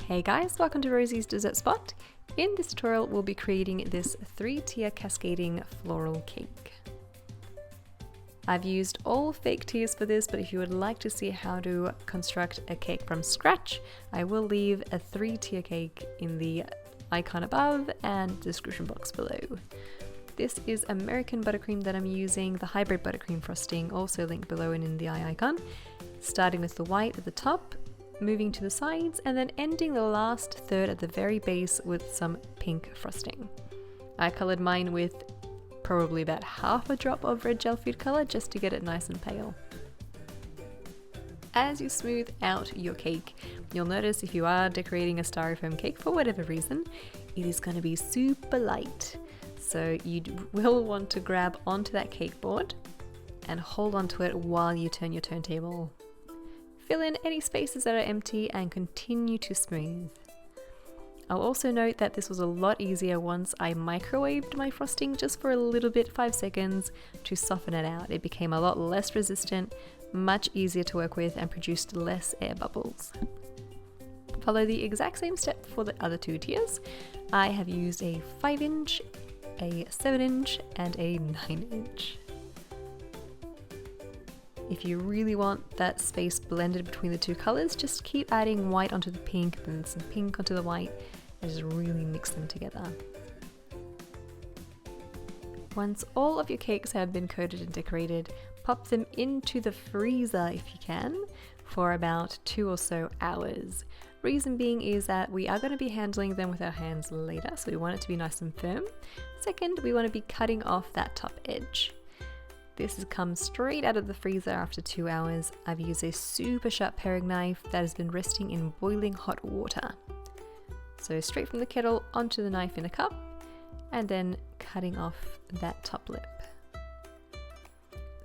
Hey guys, welcome to Rosie's Dessert Spot. In this tutorial we'll be creating this 3-tier cascading floral cake. I've used all fake tiers for this, but if you would like to see how to construct a cake from scratch, I will leave a 3-tier cake in the icon above and description box below. This is American buttercream that I'm using, the hybrid buttercream frosting, also linked below and in the eye icon. Starting with the white at the top, moving to the sides, and then ending the last third at the very base with some pink frosting. I coloured mine with probably about half a drop of red gel food colour just to get it nice and pale. As you smooth out your cake, you'll notice if you are decorating a styrofoam cake for whatever reason, it is going to be super light. So you will want to grab onto that cake board and hold onto it while you turn your turntable. Fill in any spaces that are empty and continue to smooth. I'll also note that this was a lot easier once I microwaved my frosting just for a little bit, 5 seconds, to soften it out. It became a lot less resistant, much easier to work with, and produced less air bubbles. Follow the exact same step for the other 2 tiers. I have used a 5-inch, a 7-inch, and a 9-inch. If you really want that space blended between the 2 colours, just keep adding white onto the pink, then some pink onto the white, and just really mix them together. Once all of your cakes have been coated and decorated, pop them into the freezer if you can, for about 2 or so hours. Reason being is that we are going to be handling them with our hands later, so we want it to be nice and firm. Second, we want to be cutting off that top edge. This has come straight out of the freezer after 2 hours. I've used a super sharp paring knife that has been resting in boiling hot water. So straight from the kettle onto the knife in a cup, and then cutting off that top lip.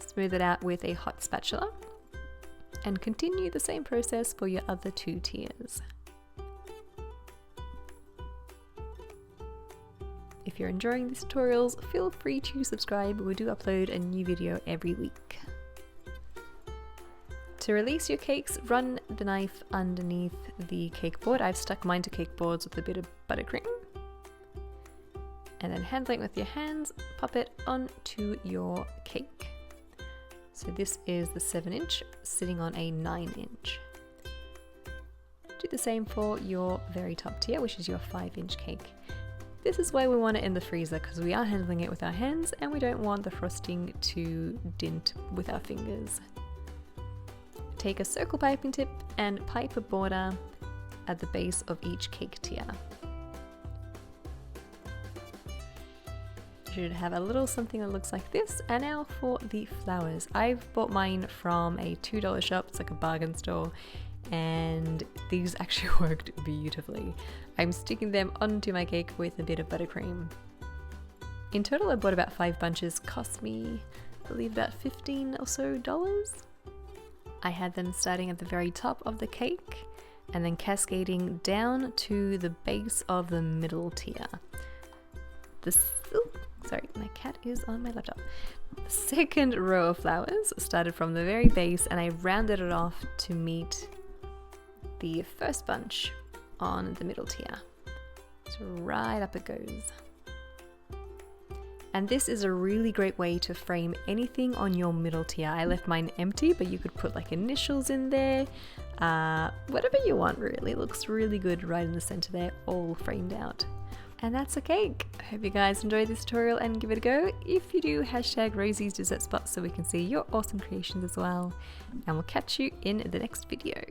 Smooth it out with a hot spatula, and continue the same process for your other 2 tiers. If you're enjoying these tutorials, feel free to subscribe. We do upload a new video every week. To release your cakes, run the knife underneath the cake board. I've stuck mine to cake boards with a bit of buttercream. And then handling it with your hands, pop it onto your cake. So this is the 7-inch sitting on a 9-inch. Do the same for your very top tier, which is your 5-inch cake. This is why we want it in the freezer, because we are handling it with our hands and we don't want the frosting to dint with our fingers. Take a circle piping tip and pipe a border at the base of each cake tier. You should have a little something that looks like this. And now for the flowers. I've bought mine from a $2 shop, it's like a bargain store, and these actually worked beautifully. I'm sticking them onto my cake with a bit of buttercream. In total I bought about 5 bunches, cost me I believe about $15 or so. I had them starting at the very top of the cake and then down to the base of the middle tier. Sorry, my cat is on my laptop. The second row of flowers started from the very base and I rounded it off to meet the first bunch on the middle tier. So right up it goes. And this is a really great way to frame anything on your middle tier. I left mine empty, but you could put like initials in there, whatever you want really. It looks really good right in the center there, all framed out. And that's a cake. I hope you guys enjoyed this tutorial and give it a go. If you do, hashtag Rosie's Dessert Spot so we can see your awesome creations as well. And we'll catch you in the next video.